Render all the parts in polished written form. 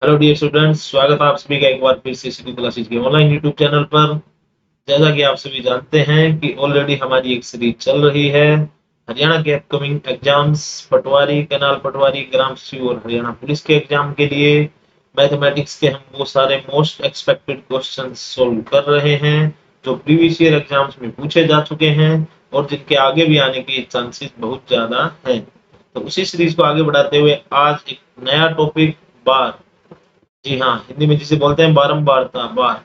Hello dear students, स्वागत है आप सभी का एक बार फिर से सिटी क्लासेस के ऑनलाइन यूट्यूब चैनल पर। जैसा कि आप सभी जानते हैं कि ऑलरेडी हमारी एक सीरीज चल रही है हरियाणा के अपकमिंग एग्जाम्स, पटवारी, कैनाल पटवारी, ग्रामसी और हरियाणा पुलिस के एग्जाम के लिए मैथमेटिक्स के हम वो सारे मोस्ट एक्सपेक्टेड क्वेश्चंस सोल्व कर रहे हैं जो प्रीवियस ईयर एग्जाम्स में पूछे जा चुके हैं और जिनके आगे भी आने के चांसेस बहुत ज्यादा हैं। तो उसी सीरीज को आगे बढ़ाते हुए आज एक नया टॉपिक, बार, जी हाँ, हिंदी में जिसे बोलते हैं बारंबारता, बार।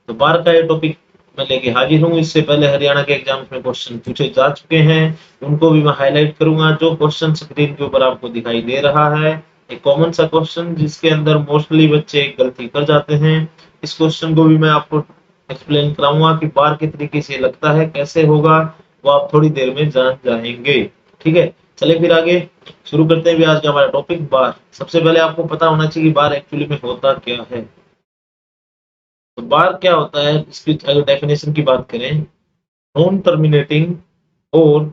तो बार का ये टॉपिक मैं लेके हाजिर हूँ। इससे पहले हरियाणा के एग्जाम्स में क्वेश्चन पूछे जा चुके हैं, उनको भी मैं हाईलाइट करूंगा। जो क्वेश्चन स्क्रीन के ऊपर आपको दिखाई दे रहा है, एक कॉमन सा क्वेश्चन जिसके अंदर मोस्टली बच्चे एक गलती कर जाते हैं। इस क्वेश्चन को भी मैं आपको एक्सप्लेन कराऊंगा कि बार के तरीके से लगता है, कैसे होगा, वो आप थोड़ी देर में जान जाएंगे। ठीक है, चले फिर आगे शुरू करते हैं भी आज का हमारा टॉपिक, बार। सबसे पहले आपको पता होना चाहिए कि बार एक्चुअली में होता क्या है। तो बार क्या होता है, इसकी अगर डेफिनेशन की बात करें, नॉन टर्मिनेटिंग और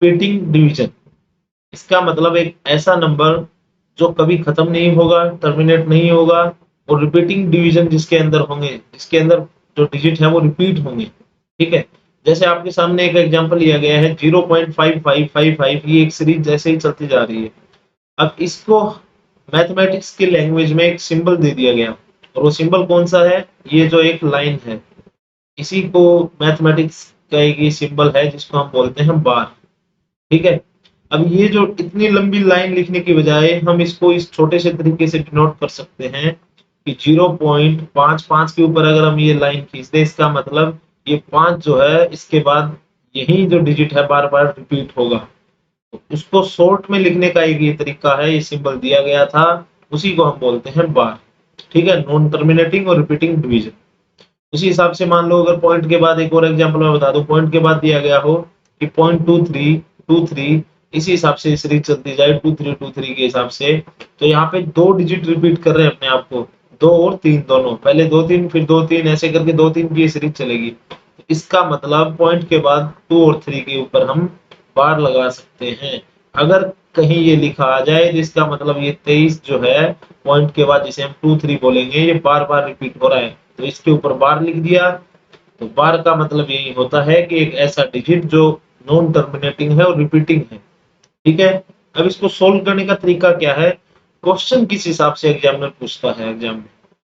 रिपीटिंग डिवीजन। इसका मतलब एक ऐसा नंबर जो कभी खत्म नहीं होगा, टर्मिनेट नहीं होगा, और रिपीटिंग डिवीजन जिसके अंदर होंगे, जिसके अंदर जो डिजिट है वो रिपीट होंगे। ठीक है, जैसे आपके सामने एक एग्जांपल लिया गया है 0.5555, ये एक सीरीज जैसे ही चलती जा रही है। अब इसको मैथमेटिक्स की लैंग्वेज में एक सिंबल दे दिया गया, और वो सिंबल कौन सा है, ये जो एक लाइन है, इसी को मैथमेटिक्स का एक ये सिंबल है जिसको हम बोलते हैं बार। ठीक है, अब ये जो इतनी लंबी लाइन लिखने की बजाय हम इसको इस छोटे से तरीके से डिनोट कर सकते हैं कि 0.55 के ऊपर अगर हम ये लाइन खींच दें, इसका मतलब ये 5 जो है इसके बाद यही जो डिजिट है बार बार रिपीट होगा। तो उसको शॉर्ट में लिखने का एक ये तरीका है, ये सिंबल दिया गया था, उसी को हम बोलते हैं बार। ठीक है, नॉन टर्मिनेटिंग और रिपीटिंग डिवीजन। उसी हिसाब से मान लो अगर पॉइंट के बाद एक और एग्जांपल मैं बता दूं, पॉइंट के बाद दिया गया हो कि 0.2323, इसी हिसाब से सीरीज चलती जाए 2323 के हिसाब से, तो यहाँ पे दो डिजिट रिपीट कर रहे हैं अपने आप को, 2 और 3 दोनों, पहले 2 3 फिर 2 3, ऐसे करके 2 3 की ये सीरीज चलेगी। तो इसका मतलब पॉइंट के बाद 2 और 3 के ऊपर हम बार लगा सकते हैं। अगर कहीं ये लिखा आ जाए तो इसका मतलब ये 23 जो है, पॉइंट के बाद जिसे हम 2 3 बोलेंगे, ये बार बार रिपीट हो रहा है, तो इसके ऊपर बार लिख दिया। तो बार का मतलब यही होता है कि एक ऐसा डिजिट जो नॉन टर्मिनेटिंग है और रिपीटिंग है। ठीक है, अब इसको सोल्व करने का तरीका क्या है, क्वेश्चन किस हिसाब से एग्जामिनर पूछता है एग्जाम में,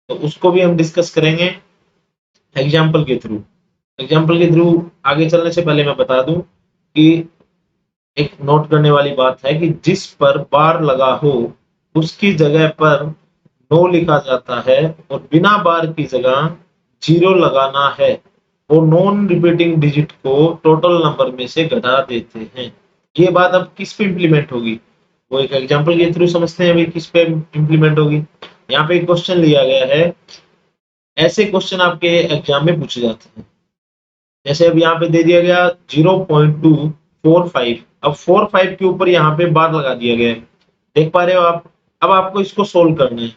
तो उसको भी हम डिस्कस करेंगे एग्जाम्पल के थ्रू। एग्जाम्पल के थ्रू आगे चलने से पहले मैं बता दूं कि एक नोट करने वाली बात है कि जिस पर बार लगा हो उसकी जगह पर नो लिखा जाता है, और बिना बार की जगह जीरो लगाना है, और नॉन रिपीटिंग डिजिट को टोटल नंबर में से घटा देते हैं। ये बात अब किस पे इंप्लीमेंट होगी, वो एक एग्जांपल के थ्रू समझते हैं भाई किस पे इंप्लीमेंट होगी। यहाँ पे एक क्वेश्चन लिया गया है, ऐसे क्वेश्चन आपके एग्जाम में पूछे जाते हैं। जैसे अब यहाँ पे दे दिया गया 0.245, अब 45 के ऊपर यहाँ पे बार लगा दिया गया है, देख पा रहे हो आप। अब आपको इसको सोल्व करना है,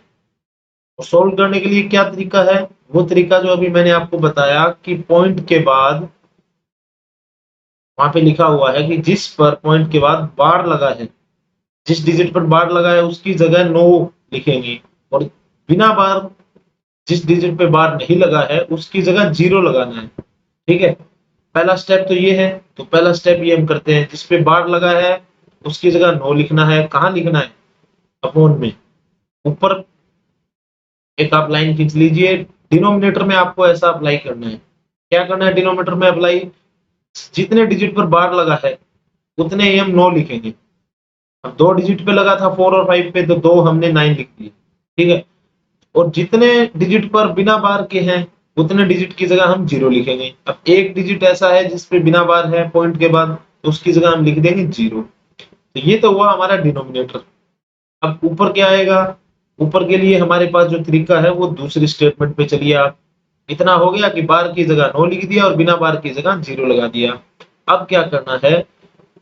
और सोल्व करने के लिए क्या तरीका है, वो तरीका जो अभी मैंने आपको बताया कि पॉइंट के बाद वहां पे लिखा हुआ है कि जिस पर पॉइंट के बाद बार लगा है, जिस डिजिट पर बार लगा है उसकी जगह नो लिखेंगे, और बिना बार जिस डिजिट पे बार नहीं लगा है उसकी जगह जीरो लगाना है। ठीक है, पहला स्टेप तो ये है। तो पहला स्टेप ये हम करते हैं, जिस पे बार लगा है उसकी जगह नो लिखना है। कहाँ लिखना है, अपॉन में, ऊपर एक आप लाइन खींच लीजिए। डिनोमिनेटर में आपको ऐसा अप्लाई करना है। क्या करना है डिनोमिनेटर में अप्लाई, जितने डिजिट पर बार लगा है उतने ही हम नो लिखेंगे। अब दो डिजिट पे लगा था 4 और 5 पे, तो दो हमने 9 लिख दिए। ठीक है, और जितने डिजिट पर बिना बार के हैं उतने डिजिट की जगह हम जीरो लिखेंगे। अब एक डिजिट ऐसा है जिसपे बिना बार है पॉइंट के बाद, तो उसकी जगह हम लिख देंगे जीरो। तो ये तो हुआ हमारा डिनोमिनेटर। अब ऊपर क्या आएगा, ऊपर के लिए हमारे पास जो तरीका है वो दूसरी स्टेटमेंट पे चलिए आप। इतना हो गया कि बार की जगह नो लिख दिया और बिना बार की जगह जीरो लगा दिया। अब क्या करना है,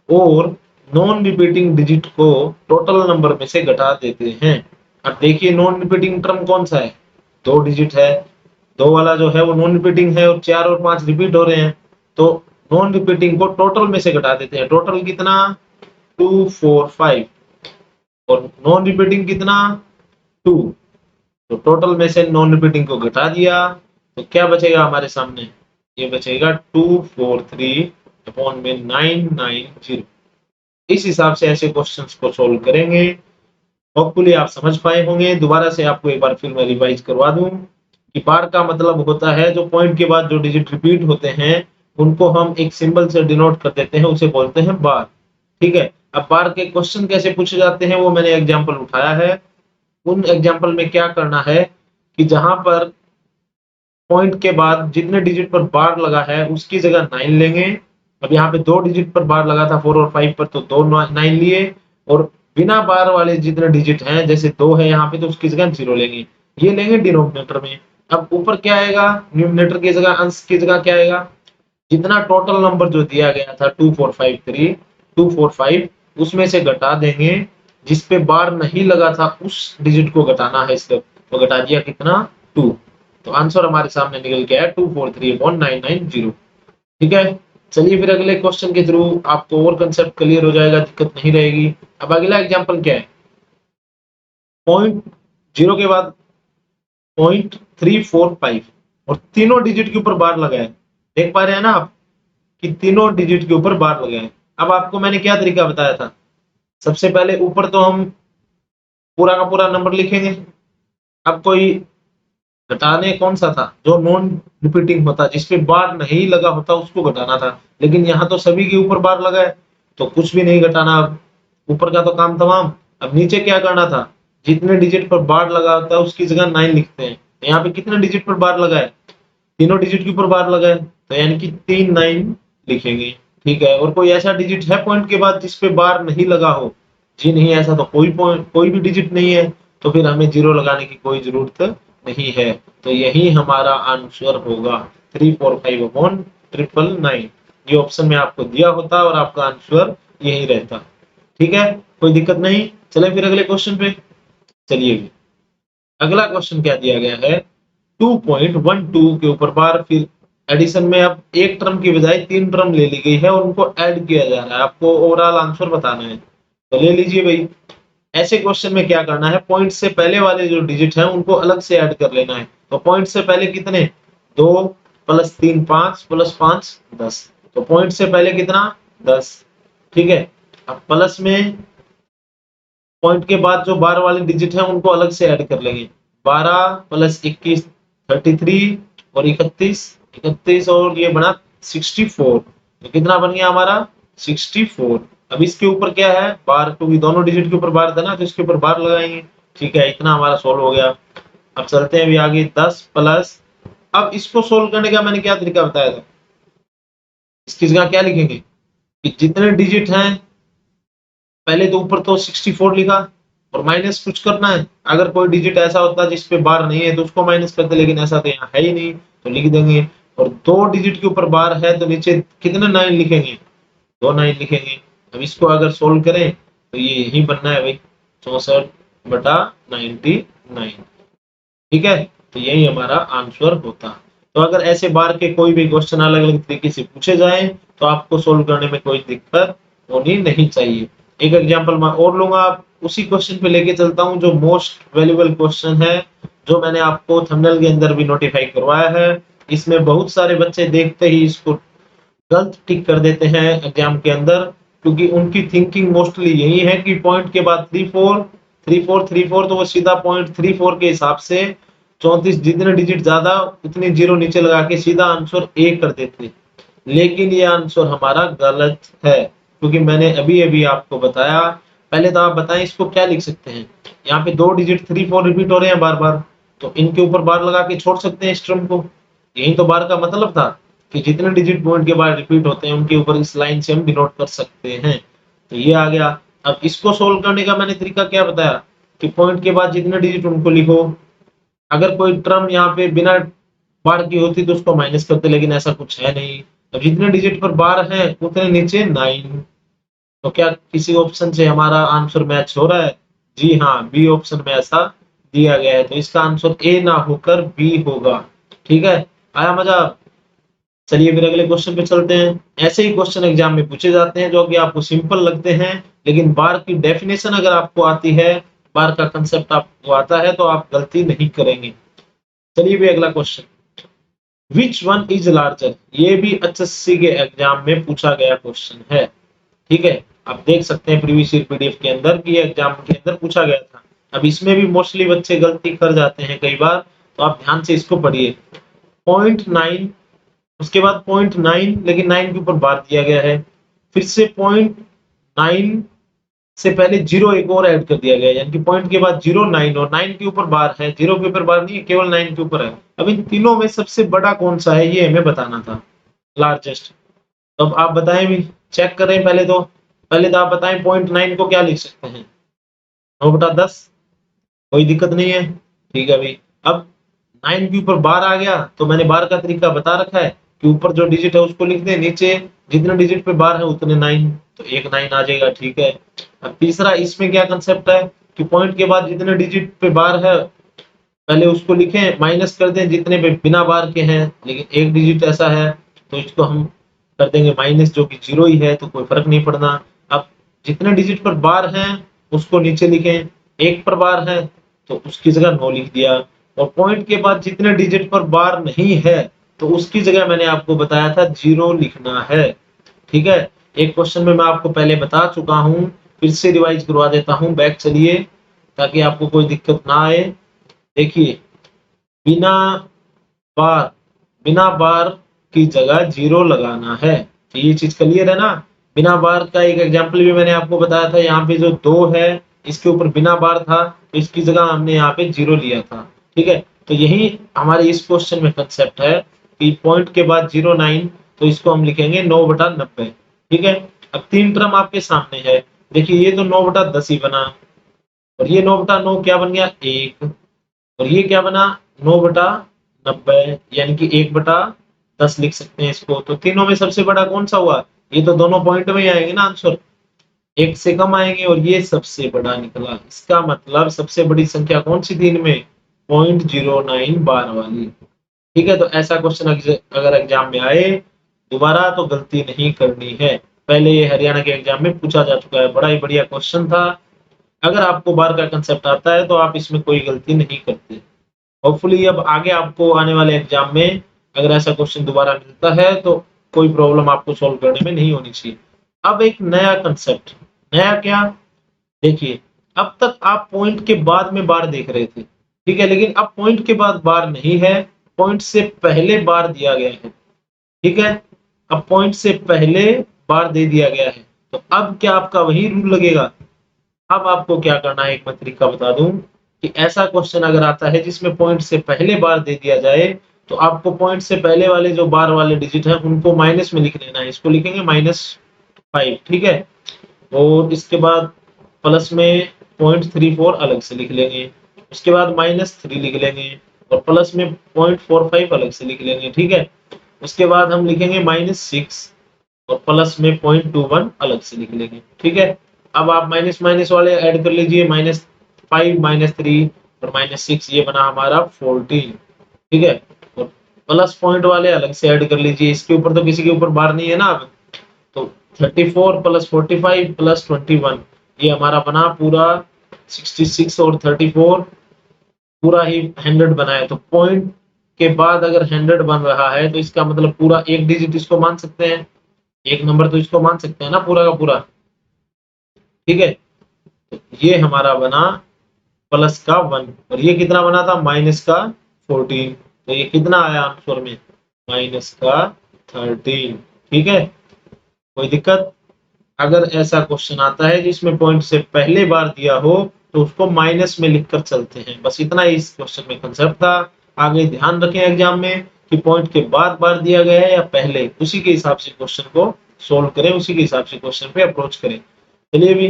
और नॉन रिपीटिंग डिजिट को टोटल नंबर में से घटा देते हैं। अब देखिए नॉन रिपीटिंग टर्म कौन सा है, दो डिजिट है, दो वाला जो है वो नॉन रिपीटिंग है, और 4 और 5 रिपीट हो रहे हैं। तो नॉन रिपीटिंग को टोटल में से घटा देते हैं। टोटल कितना, 2 4 5, और नॉन रिपीटिंग कितना, 2। तो टोटल में से नॉन रिपीटिंग को घटा दिया तो क्या बचेगा हमारे सामने, ये बचेगा 243 अपॉन में 990। इस हिसाब से ऐसे क्वेश्चंस को सोल्व करेंगे। होपफुली आप समझ पाए होंगे। दोबारा से आपको एक बार फिर मैं रिवाइज करवा दूं कि बार का मतलब होता है जो पॉइंट के बाद जो डिजिट रिपीट होते हैं उनको हम एक सिंबल से डिनोट कर देते हैं, उसे बोलते हैं बार। ठीक है, अब बार के क्वेश्चन कैसे पूछे जाते हैं वो मैंने एग्जांपल उठाया है। उन एग्जांपल में क्या करना है कि जहां पर पॉइंट के बाद जितने डिजिट पर बार लगा है उसकी जगह 9 लेंगे। अब यहाँ पे 2 डिजिट पर बार लगा था 4 और 5 पर, तो 2 9 लिए, और बिना बार वाले जितने डिजिट हैं जैसे 2 है यहाँ पे तो उसकी जगह 0 लेंगे। ये लेंगे डिनोमिनेटर में। अब ऊपर क्या आएगा, न्यूमरेटर की जगह, अंश की जगह क्या आएगा, जितना टोटल नंबर जो दिया गया था 245 उसमें से घटा देंगे, जिस पे बार नहीं लगा था उस डिजिट को घटाना है इससे, तो घटा दिया कितना 2। तो आंसर हमारे सामने निकल के आया 243.990। ठीक है, चलिए फिर अगले क्वेश्चन के थ्रू आपको और कंसेप्ट क्लियर हो जाएगा, दिक्कत नहीं रहेगी। अब अगला एग्जांपल क्या है, पॉइंट 0 के बाद 0.345 और तीनों डिजिट के ऊपर बार लगा है। देख पा रहे हैं ना आप कि तीनों डिजिट के ऊपर बार लगा है। अब आपको मैंने क्या तरीका बताया था, सबसे पहले ऊपर तो हम पूरा का पूरा नंबर लिखेंगे। अब कोई घटाने कौन सा था, जो नॉन रिपीटिंग होता जिसपे बार नहीं लगा होता उसको घटाना था, लेकिन यहाँ तो सभी के ऊपर बार लगा है तो कुछ भी नहीं घटाना। अब ऊपर का तो काम तमाम। अब नीचे क्या करना था, जितने डिजिट पर बार लगा होता है उसकी जगह 9 लिखते हैं। तो यहाँ पे कितने डिजिट पर बार लगा है, तीनों डिजिट के ऊपर बार लगा है तो यानी कि 3 9 लिखेंगे। ठीक है, और कोई ऐसा डिजिट है पॉइंट के बाद जिसपे बार नहीं लगा हो, जी नहीं, ऐसा तो कोई भी डिजिट नहीं है, तो फिर हमें 0 लगाने की कोई जरूरत नहीं है। तो यही हमारा आंसर होगा 345 अपॉन 999। ये ऑप्शन में आपको दिया होता और आपका आंसर यही रहता। ठीक है, कोई दिक्कत नहीं। चले फिर अगले क्वेश्चन पे चलिए। अगला क्वेश्चन क्या दिया गया है, 2.12 के ऊपर बार, फिर एडिशन में अब एक टर्म की बजाय 3 टर्म ले ली गई है और उनको ऐड किया जा रहा है। आपको ओवरऑल आंसर बताना है, तो ले लीजिए भाई। ऐसे क्वेश्चन में क्या करना है, पॉइंट से पहले वाले जो डिजिट हैं उनको अलग से ऐड कर लेना है। तो पॉइंट से पहले कितने, 2 प्लस 3 5 प्लस 5 10, तो पॉइंट से पहले कितना 10। ठीक है, अब प्लस में पॉइंट के बाद जो बार वाले डिजिट हैं उनको अलग से ऐड कर लेंगे। 12 प्लस 21 33 और 31 और ये बना 64, तो कितना बन गया हमारा 64। अब इसके ऊपर क्या है बार, क्योंकि दोनों डिजिट के ऊपर बार था ना तो इसके ऊपर बार लगाएंगे। ठीक है, इतना हमारा सोल्व हो गया। अब चलते हैं अभी आगे 10 प्लस, अब इसको सोल्व करने का मैंने क्या तरीका बताया था, इसकी जगह क्या लिखेंगे कि जितने डिजिट हैं पहले तो ऊपर तो 64 लिखा और माइनस कुछ करना है। अगर कोई डिजिट ऐसा होता जिसपे बार नहीं है तो उसको माइनस करते, लेकिन ऐसा तो यहाँ है ही नहीं तो लिख देंगे। और 2 डिजिट के ऊपर बार है तो नीचे कितने 9 लिखेंगे, 2 9 लिखेंगे। अब इसको अगर सोल्व करें तो ये यही बनना है भाई 64/99। ठीक है, तो यही हमारा आंसर होता। तो अगर ऐसे बार के कोई भी क्वेश्चन अलग अलग तरीके से पूछे जाए तो आपको सोल्व करने में कोई दिक्कत होनी नहीं चाहिए। एक एग्जांपल मैं और लूंगा, उसी क्वेश्चन पे लेके चलता हूं जो मोस्ट वैल्यूएबल क्वेश्चन है, जो मैंने आपको थंबनेल के अंदर भी नोटिफाई करवाया है। इसमें बहुत सारे बच्चे देखते ही इसको गलत टिक कर देते हैं एग्जाम के अंदर, क्योंकि उनकी थिंकिंग मोस्टली यही है कि पॉइंट के बाद 34 तो वो सीधा पॉइंट 34 के हिसाब से 34 जितने डिजिट ज्यादा उतनी 0 नीचे लगा के सीधा आंसर ए कर देते। लेकिन ये आंसर हमारा गलत है, क्योंकि मैंने अभी अभी आपको बताया। पहले तो आप बताएं इसको क्या लिख सकते हैं, यहाँ पे 2 डिजिट 3 4 रिपीट हो रहे हैं बार बार, तो इनके ऊपर बार लगा के छोड़ सकते हैं इस टर्म को। यही तो बार का मतलब था कि जितने डिजिट पॉइंट के बाद रिपीट होते हैं उनके ऊपर इस लाइन से हम डिनोट कर सकते हैं। तो ये आ गया। अब इसको सोल्व करने का मैंने तरीका क्या बताया कि पॉइंट के बाद जितने डिजिट उनको लिखो। अगर कोई टर्म यहाँ पे बिना बार की होती तो उसको माइनस करते, लेकिन ऐसा कुछ है नहीं। अब जितने डिजिट पर बार है उतने नीचे 9। तो क्या किसी ऑप्शन से हमारा आंसर मैच हो रहा है, जी हाँ, बी ऑप्शन में ऐसा दिया गया है। तो इसका आंसर ए ना होकर बी होगा। ठीक है, आया मजा। चलिए फिर अगले क्वेश्चन पे चलते हैं। ऐसे ही क्वेश्चन एग्जाम में पूछे जाते हैं जो कि आपको सिंपल लगते हैं, लेकिन बार की डेफिनेशन अगर आपको आती है, बार का कंसेप्ट आपको आता है तो आप गलती नहीं करेंगे। चलिए भी अगला question, which one is larger, ये भी एचएससी के एग्जाम में पूछा गया क्वेश्चन है। ठीक है, आप देख सकते हैं प्रीवियस ईयर पीडीएफ के अंदर कि एग्जाम के अंदर पूछा गया था। अब इसमें भी मोस्टली बच्चे गलती कर जाते हैं कई बार, तो आप ध्यान से इसको पढ़िए। 0.9, उसके बाद 0.9, लेकिन 9 के ऊपर बार दिया गया है, फिर से 0.9 से पहले 0 एक और ऐड कर दिया गया है, यानी कि पॉइंट के बाद 0, 9 और 9 के ऊपर बार है, 0 के ऊपर बार नहीं है, केवल 9 के ऊपर है। अब इन तीनों में सबसे बड़ा कौन सा है ये हमें बताना था, लार्जेस्ट। तो अब आप बताएं भी, चेक करें पहले तो आप बताएं 0.9 को क्या लिख सकते हैं, 9/10, कोई दिक्कत नहीं है। ठीक है भाई, अब 9 के ऊपर बार आ गया तो मैंने बार का तरीका बता रखा है कि ऊपर जो डिजिट है उसको लिख दें, नीचे जितने डिजिट पे बार है उतने 9, तो एक 9 आ जाएगा। ठीक है, अब तीसरा इसमें क्या कंसेप्ट है कि पॉइंट के बाद जितने डिजिट पे बार है पहले उसको लिखें, माइनस कर दें जितने पे बिना बार के हैं, लेकिन एक डिजिट ऐसा है तो इसको हम कर देंगे माइनस, जो कि 0 ही है तो कोई फर्क नहीं पड़ना। अब जितने डिजिट पर बार हैं उसको नीचे लिखें, एक पर बार है तो उसकी जगह 9 लिख दिया, और पॉइंट के बाद जितने डिजिट पर बार नहीं है तो उसकी जगह मैंने आपको बताया था 0 लिखना है। ठीक है, एक क्वेश्चन में मैं आपको पहले बता चुका हूं, फिर से रिवाइज करवा देता हूं, बैक चलिए ताकि आपको कोई दिक्कत ना आए। देखिए, बिना बार बिना बार की जगह 0 लगाना है, तो ये चीज क्लियर है ना। बिना बार का एक एग्जांपल भी मैंने आपको बताया था, यहाँ पे जो 2 है इसके ऊपर बिना बार था तो इसकी जगह हमने यहाँ पे 0 लिया था। ठीक है, तो यही हमारे इस क्वेश्चन में कंसेप्ट है कि पॉइंट के बाद 0, 9, तो इसको हम लिखेंगे 9/90। ठीक है, अब 3 टर्म आपके सामने है, देखिए ये तो 9/10 ही बना, और ये 9/9 क्या बन गया 1, और ये क्या बना 9/90, यानी कि 1/10 लिख सकते हैं इसको। तो तीनों में सबसे बड़ा कौन सा हुआ, ये तो दोनों पॉइंट में ही आएंगे ना आंसर, एक से कम आएंगे, और ये सबसे बड़ा निकला। इसका मतलब सबसे बड़ी संख्या कौन सी थी इनमें, 0.09 बार वाली। ठीक है, तो ऐसा क्वेश्चन अगर एग्जाम में आए दोबारा तो गलती नहीं करनी है। पहले ये हरियाणा के एग्जाम में पूछा जा चुका है, बड़ा ही बढ़िया क्वेश्चन था। अगर आपको बार का कंसेप्ट आता है तो आप इसमें कोई गलती नहीं करते। होपफुली अब आगे आपको आने वाले एग्जाम में अगर ऐसा क्वेश्चन दोबारा मिलता है तो कोई प्रॉब्लम आपको सॉल्व करने में नहीं होनी चाहिए। अब एक नया कंसेप्ट, नया क्या, देखिए अब तक आप पॉइंट के बाद में बार देख रहे थे, ठीक है, लेकिन अब पॉइंट के बाद बार नहीं है, पॉइंट से पहले बार दिया गया है। ठीक है, अब पॉइंट से पहले बार दे दिया गया है, तो अब क्या आपका वही रूल लगेगा। अब आपको क्या करना है, एक मैं तरीका बता दूं कि ऐसा क्वेश्चन अगर आता है जिसमें पॉइंट से पहले बार दे दिया जाए तो आपको पॉइंट से पहले वाले जो बार वाले डिजिट है उनको माइनस में लिख लेना है, इसको लिखेंगे -5। ठीक है, और इसके बाद प्लस में 0.34 अलग से लिख लेंगे, उसके बाद -3 लिख लेंगे, और प्लस में 0.45 अलग से लिख लेंगे। ठीक है, उसके बाद हम लिखेंगे -6 और प्लस में 0.21 अलग से लिख लेंगे। ठीक है, अब आप माइनस माइनस वाले ऐड कर लीजिए, -5, -3 और -6, ये बना हमारा 14। ठीक है, और प्लस पॉइंट वाले अलग से ऐड कर लीजिए, इसके ऊपर तो किसी के ऊपर बार नहीं है ना अब, तो 34 + 45 + 21, ये हमारा बना पूरा 66, और 34 पूरा ही 100 बना है। तो पॉइंट के बाद अगर 100 बन रहा है तो इसका मतलब पूरा एक डिजिट इसको मान सकते हैं, एक नंबर तो इसको मान सकते हैं ना पूरा का पूरा। ठीक है, तो ये हमारा बना +1, और ये कितना बना था -14, तो ये कितना आया आंसर में -13। ठीक है, कोई दिक्कत, अगर ऐसा क्वेश्चन आता है जिसमें पॉइंट से पहले बार दिया हो तो उसको माइनस में लिखकर चलते हैं, बस इतना ही इस क्वेश्चन में कंसेप्ट था। आगे ध्यान रखें एग्जाम में कि पॉइंट के बाद बार दिया गया है या पहले, उसी के हिसाब से क्वेश्चन को सोल्व करें, उसी के हिसाब से क्वेश्चन पे अप्रोच करें। चलिए भी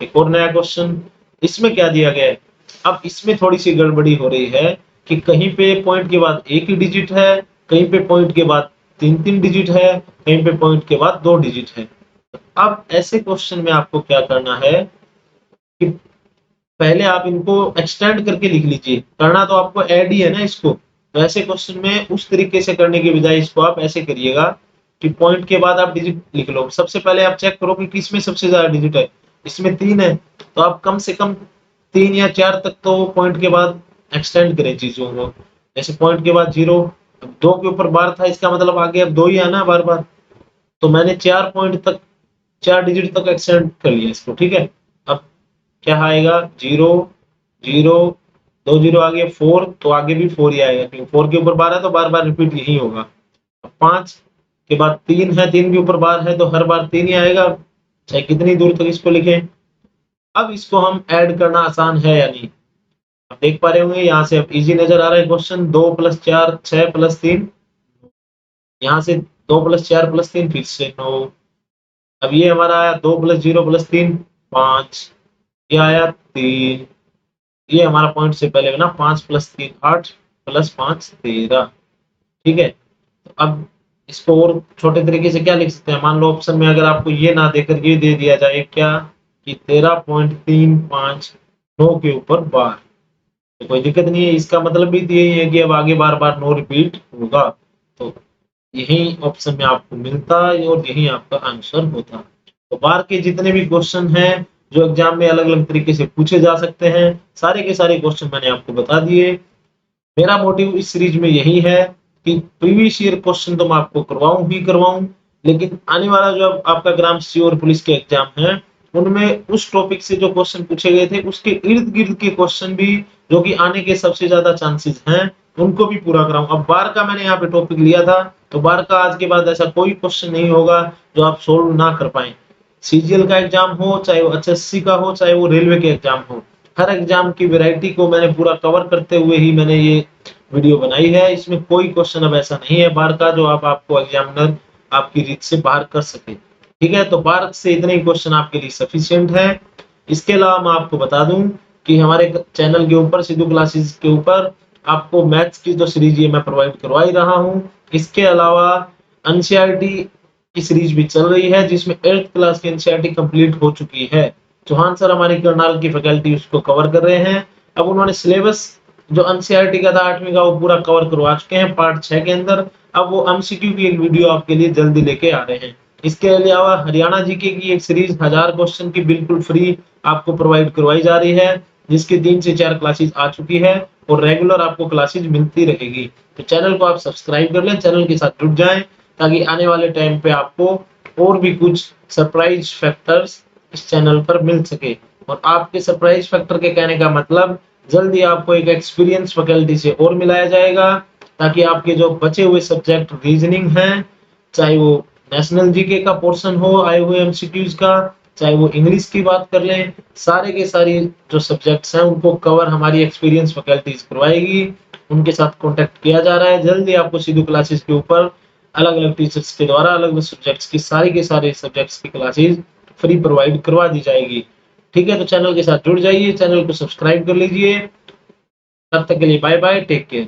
एक और नया क्वेश्चन, इसमें क्या दिया गया है, अब इसमें थोड़ी सी गड़बड़ी हो रही है कि कहीं पे पॉइंट के बाद एक ही डिजिट है, कहीं पे पॉइंट के बाद 3-3 डिजिट है, कहीं पे पॉइंट के बाद 2 डिजिट है। अब ऐसे क्वेश्चन में आपको क्या करना है कि पहले आप इनको एक्सटेंड करके लिख लीजिए, करना तो आपको ऐड ही है ना इसको, तो ऐसे क्वेश्चन में उस तरीके से करने के बजाय इसको आप ऐसे करिएगा कि पॉइंट के बाद आप डिजिट लिख लो। सबसे पहले आप चेक करो कि किसमें सबसे ज्यादा डिजिट है, इसमें 3 है तो आप कम से कम 3 या 4 तक तो पॉइंट के बाद एक्सटेंड करें चीजों को। जैसे पॉइंट के बाद 0, अब 2 के ऊपर बार था, इसका मतलब आगे अब 2 ही आना बार बार, तो मैंने 4 पॉइंट तक 4 डिजिट तक एक्सटेंड कर लिया इसको। ठीक है, अब क्या आएगा 0 0 2 0 आ गया 4, तो आगे भी 4 ही आएगा क्योंकि 4 के ऊपर बार है तो बार बार रिपीट यही होगा। अब 5 के बाद 3 है, 3 के ऊपर बार है तो हर बार 3 ही आएगा, चाहे कितनी दूर तक इसको लिखें। अब इसको हम ऐड करना आसान है या नहीं, आप देख पा रहे होंगे यहाँ से। अब इजी नजर आ रहा है क्वेश्चन, 2 + 4 6 + 3, यहाँ से 2 + 4 + 3 फिर से 9। अब ये हमारा आया 2 + 0 + 3 5, ये आया 3, ये हमारा पॉइंट से पहले ना 5 + 3 8 + 5 13। ठीक है, तो अब इसको और छोटे तरीके से क्या लिख सकते हैं, मान लो ऑप्शन में अगर आपको ये ना देकर ये दे दिया जाए क्या कि 13.35 9 के ऊपर बार, तो कोई दिक्कत नहीं है, इसका मतलब भी यही है कि अब आगे बार बार 9 रिपीट होगा। तो यही ऑप्शन में आपको मिलता है और यही आपका आंसर होता है। तो बार के जितने भी क्वेश्चन हैं जो एग्जाम में अलग अलग तरीके से पूछे जा सकते हैं, सारे के सारे क्वेश्चन मैंने आपको बता दिए। मेरा मोटिव इस सीरीज में यही है कि प्रीवियस ईयर क्वेश्चन तो मैं आपको करवाऊं ही करवाऊं, लेकिन आने वाला जो आपका ग्राम सी और पुलिस के एग्जाम है उनमें उस टॉपिक से जो क्वेश्चन पूछे गए थे उसके इर्द गिर्द के क्वेश्चन भी जो कि आने के सबसे ज्यादा चांसेस हैं उनको भी पूरा कराऊं। अब बार का मैंने यहाँ पे टॉपिक लिया था, तो बार का आज के बाद ऐसा कोई क्वेश्चन नहीं होगा जो आप सोल्व ना कर पाए। सीजीएल का एग्जाम हो, चाहे वो एचएससी का हो, चाहे वो रेलवे के एग्जाम हो, हर एग्जाम की वैरायटी को मैंने पूरा कवर करते हुए ही मैंने ये वीडियो बनाई है। इसमें कोई क्वेश्चन अब ऐसा नहीं है बार का जो आपको एग्जामिनर आपकी रीत से बाहर कर सके। ठीक है, तो बार से इतने ही क्वेश्चन आपके लिए सफिशिएंट है। इसके अलावा मैं आपको बता दूं कि हमारे चैनल के ऊपर सिद्धू क्लासेस के ऊपर आपको मैथ्स की जो सीरीज ये मैं प्रोवाइड करवा ही रहा हूँ। इसके अलावा एनसीईआरटी की सीरीज भी चल रही है जिसमें 8th क्लास की एनसीईआरटी कंप्लीट हो चुकी है। चौहान सर हमारी करनाल की फैकल्टी उसको कवर कर रहे हैं। अब उन्होंने सिलेबस जो एनसीईआरटी का था 8वीं का वो पूरा कवर करवा चुके हैं पार्ट 6 के अंदर। अब वो एमसीक्यू की एक वीडियो आपके लिए जल्दी लेके आ रहे हैं। इसके अलावा हरियाणा जीके की एक सीरीज 1000 क्वेश्चन की बिल्कुल फ्री आपको प्रोवाइड करवाई जा रही है, जिसकी 3 से 4 क्लासेस आ चुकी है और रेगुलर आपको क्लासेस मिलती रहेगी। तो चैनल को आप सब्सक्राइब कर लें, चैनल के साथ जुड़ जाएं ताकि आने वाले टाइम पे आपको और भी कुछ सरप्राइज फैक्टर्स इस चैनल पर मिल सके। और आपके सरप्राइज फैक्टर के कहने का मतलब जल्दी आपको एक एक्सपीरियंस फैकल्टी से और मिलाया जाएगा ताकि आपके जो बचे हुए सब्जेक्ट रीजनिंग हैं, चाहे वो नेशनल जीके का पोर्शन हो आए हुए एमसीक्यूज का, चाहे वो इंग्लिश की बात कर लें, सारे के सारे जो सब्जेक्ट्स हैं उनको कवर हमारी एक्सपीरियंस फैकल्टीज करवाएगी। उनके साथ कांटेक्ट किया जा रहा है। जल्दी आपको सिद्धू क्लासेस के ऊपर अलग अलग टीचर्स के द्वारा अलग अलग सब्जेक्ट्स की सारी के सारे सब्जेक्ट्स की क्लासेस फ्री प्रोवाइड करवा दी जाएगी। ठीक है, तो चैनल के साथ जुड़ जाइए, चैनल को सब्सक्राइब कर लीजिए। तब तक के लिए बाय बाय, टेक केयर।